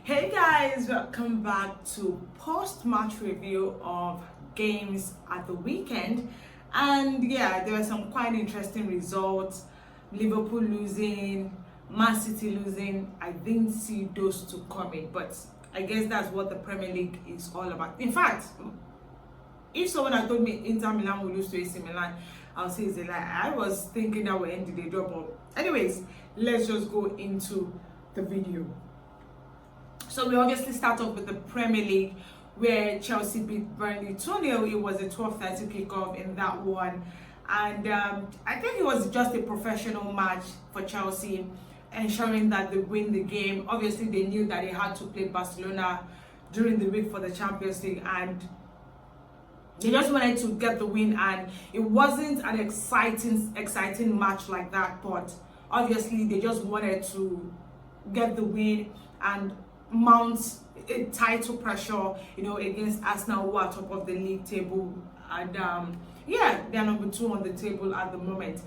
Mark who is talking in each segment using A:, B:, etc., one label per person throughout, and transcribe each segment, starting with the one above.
A: Hey guys, welcome back to post-match review of games at the weekend. And yeah, there were some quite interesting results. Liverpool losing, Man City losing. I didn't see those two coming, but I guess that's what the Premier League is all about. In fact, if someone had told me Inter Milan will lose to AC Milan, I'll say it's a lie. I was thinking that we're ending the job up. Anyways, let's just go into the video. So we obviously start off with the Premier League, where Chelsea beat Burnley 2-0. It was a 12:30 kickoff in that one. And I think it was just a professional match for Chelsea, ensuring that they win the game. Obviously, they knew that they had to play Barcelona during the week for the Champions League, and they just wanted to get the win. And it wasn't an exciting match like that, but obviously they just wanted to get the win and mount a title pressure, against Arsenal, who are top of the league table. And yeah, they're number 2 on the table at the moment.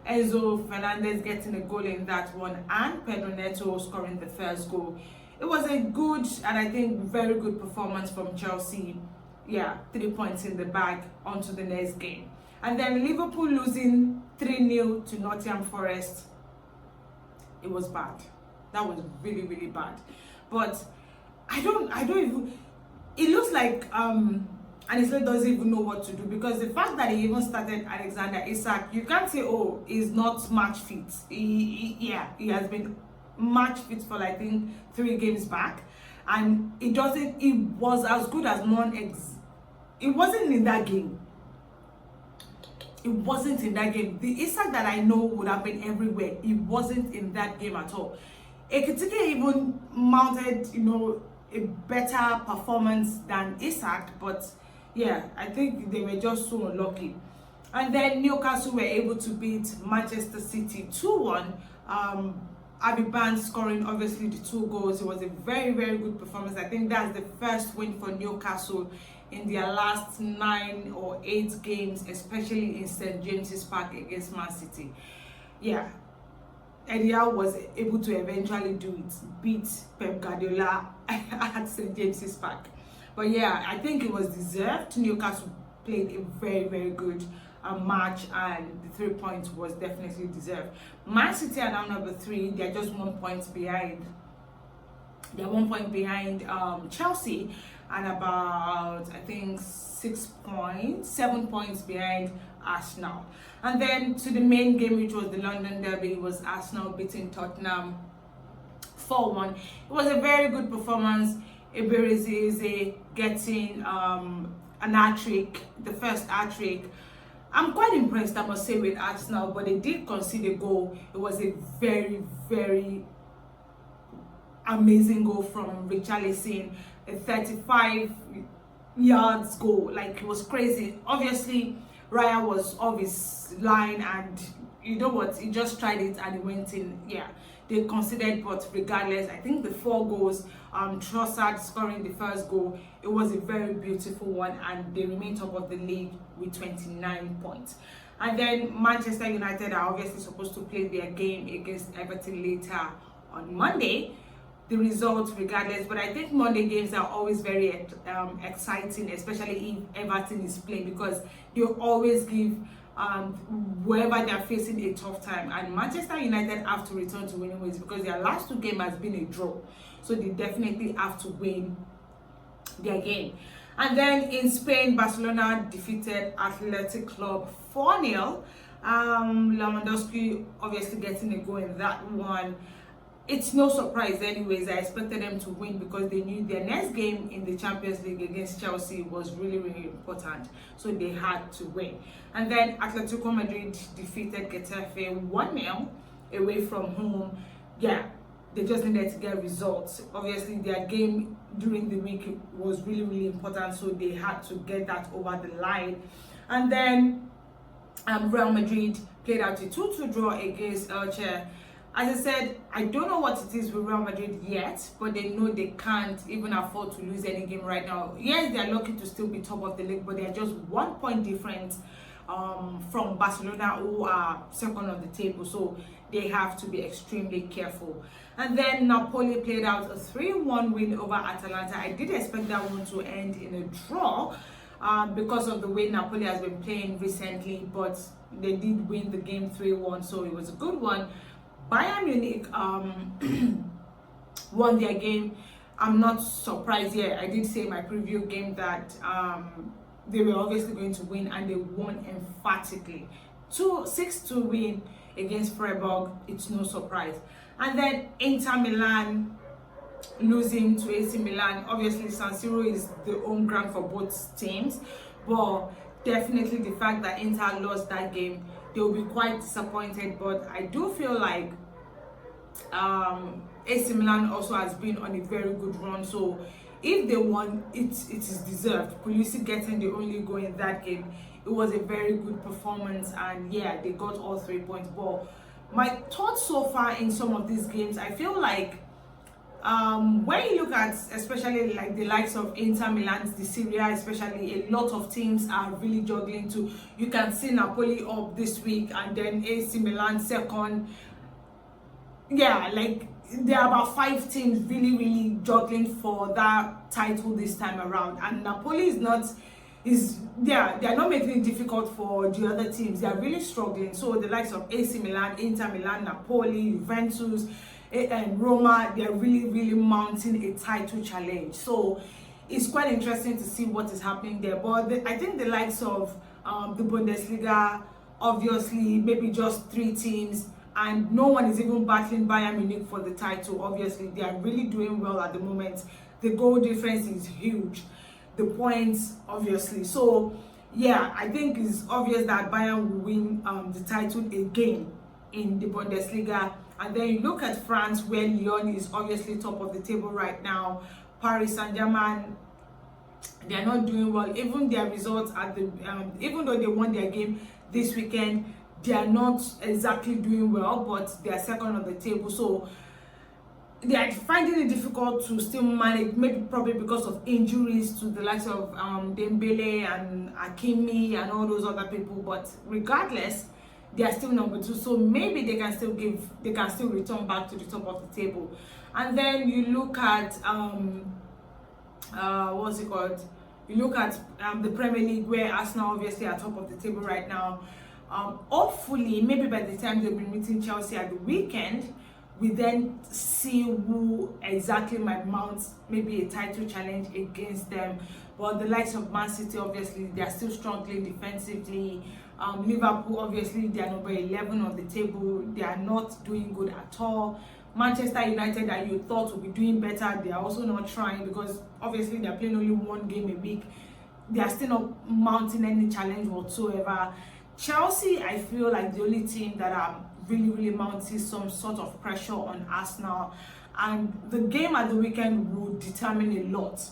A: Enzo Fernandez getting a goal in that one, and Pedro Neto scoring the first goal. It was a good and I think very good performance from Chelsea. Yeah, 3 points in the bag, onto the next game. And then Liverpool losing 3-0 to Nottingham Forest. It was bad. That was really, really bad. But I don't even, it looks like Anisle doesn't even know what to do, because the fact that he even started Alexander Isak, you can't say, oh, he's not match fit. He has been match fit for I think 3 games back, and it was as good as it wasn't in that game. It wasn't in that game. The Isak that I know would have been everywhere. It wasn't in that game at all. Ekitike even mounted, a better performance than Isak, but yeah, I think they were just so unlucky. And then Newcastle were able to beat Manchester City 2-1. Abby Barnes scoring obviously the 2 goals. It was a very, very good performance. I think that's the first win for Newcastle in their last 9 or 8 games, especially in St. James's Park against Man City. Yeah, Eddie Howe was able to eventually do it, beat Pep Guardiola at St. James's Park. But yeah, I think it was deserved. Newcastle played a very, very good match, and the 3 points was definitely deserved. Man City are now number 3. They're just 1 point behind. They're 1 point behind Chelsea, and about I think 7 points behind Arsenal. And then to the main game, which was the London Derby, was Arsenal beating Tottenham 4-1. It was a very good performance. Eberezie getting an hat-trick, the first hat-trick. I'm quite impressed, I must say, with Arsenal, but they did concede a goal. It was a very, very amazing goal from Richarlison, a 35 yards goal. Like, it was crazy. Obviously, Raya was off his line, and you know what, he just tried it and it went in. Yeah, they conceded, but regardless, I think the 4 goals, Trossard scoring the first goal, it was a very beautiful one, and they remain top of the league with 29 points. And then Manchester United are obviously supposed to play their game against Everton later on Monday. The results regardless, but I think Monday games are always very exciting, especially if Everton is playing, because they always give whoever they're facing a tough time. And Manchester United have to return to winning ways, because their last 2 games has been a draw, so they definitely have to win their game. And then in Spain, Barcelona defeated Athletic Club 4-0. Lewandowski obviously getting a goal in that one. It's no surprise anyways. I expected them to win, because they knew their next game in the Champions League against Chelsea was really, really important, so they had to win. And then Atletico Madrid defeated Getafe 1-0 away from home. Yeah, they just needed to get results. Obviously, their game during the week was really, really important, so they had to get that over the line. And then Real Madrid played out a 2-2 draw against Elche. As I said, I don't know what it is with Real Madrid yet, but they know they can't even afford to lose any game right now. Yes, they're lucky to still be top of the league, but they're just 1 point difference from Barcelona, who are second on the table. So they have to be extremely careful. And then Napoli played out a 3-1 win over Atalanta. I did expect that one to end in a draw because of the way Napoli has been playing recently, but they did win the game 3-1, so it was a good one. Bayern Munich won their game. I'm not surprised here. I did say in my preview game that they were obviously going to win, and they won emphatically. 6-2 win against Freiburg. It's no surprise. And then Inter Milan losing to AC Milan. Obviously, San Siro is the home ground for both teams, but definitely the fact that Inter lost that game, they will be quite disappointed. But I do feel like AC Milan also has been on a very good run, so if they won, it is deserved. Pulisic getting the only goal in that game, it was a very good performance, and yeah, they got all 3 points. But my thoughts so far in some of these games, I feel like when you look at especially like the likes of Inter Milan, the Serie A especially, a lot of teams are really juggling too. You can see Napoli up this week, and then AC Milan second. Yeah, like there are about 5 teams really juggling for that title this time around, and Napoli they are not making it difficult for the other teams. They are really struggling. So the likes of AC Milan, Inter Milan, Napoli, Juventus, and Roma, they are really mounting a title challenge. So it's quite interesting to see what is happening there. But I think the likes of the Bundesliga, obviously maybe just 3 teams, and no one is even battling Bayern Munich for the title. Obviously they are really doing well at the moment. The goal difference is huge, the points obviously. So yeah, I think it's obvious that Bayern will win the title again in the Bundesliga. And then you look at France, where Lyon is obviously top of the table right now. Paris Saint-Germain, they are not doing well. Even their results at the even though they won their game this weekend, they are not exactly doing well, but they are second on the table. So they are finding it difficult to still manage, maybe probably because of injuries to the likes of Dembele and Hakimi and all those other people. But regardless, they are still number 2, so maybe they can still return back to the top of the table. And then you look at what's it called? You look at the Premier League, where Arsenal obviously are top of the table right now. Hopefully, maybe by the time they'll be meeting Chelsea at the weekend, we then see who exactly might mount maybe a title challenge against them. But the likes of Man City, obviously, they are still struggling defensively. Liverpool, obviously, they are number 11 on the table. They are not doing good at all. Manchester United, that you thought would be doing better, they are also not trying, because obviously they are playing only 1 game a week. They are still not mounting any challenge whatsoever. Chelsea, I feel like the only team that are really mounting some sort of pressure on Arsenal, and the game at the weekend will determine a lot,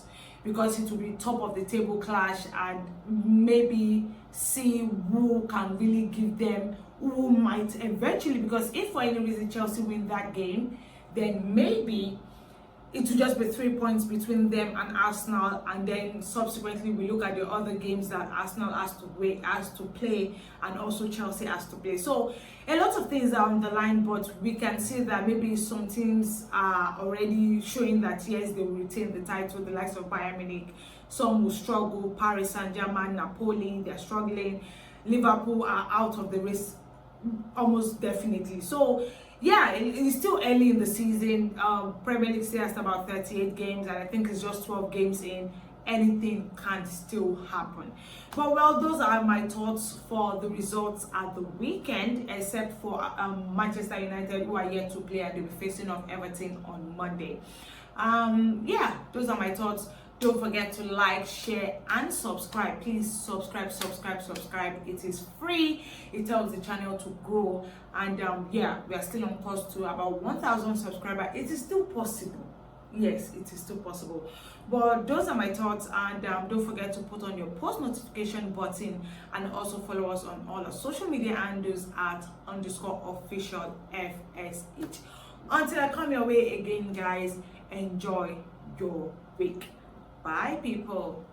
A: because it will be top of the table clash, and maybe see who can really give them, who might eventually, because if for any reason Chelsea win that game, then maybe it will just be 3 points between them and Arsenal, and then subsequently we look at the other games that Arsenal has to play, and also Chelsea has to play. So a lot of things are on the line, but we can see that maybe some teams are already showing that yes, they will retain the title, the likes of Bayern Munich. Some will struggle. Paris Saint-Germain, Napoli, they're struggling. Liverpool are out of the race almost definitely. So yeah, it's still early in the season. Premier League still has about 38 games, and I think it's just 12 games in. Anything can still happen. But well, those are my thoughts for the results at the weekend, except for Manchester United, who are yet to play, and they'll be facing off Everton on Monday. Yeah, those are my thoughts. Don't forget to like, share, and subscribe. Please subscribe. It is free. It helps the channel to grow. And yeah, we are still on course to about 1,000 subscribers. It is still possible. Yes, it is still possible. But those are my thoughts. And don't forget to put on your post notification button, and also follow us on all our social media handles at _official FSH. Until I come your way again, guys, enjoy your week. Bye, people.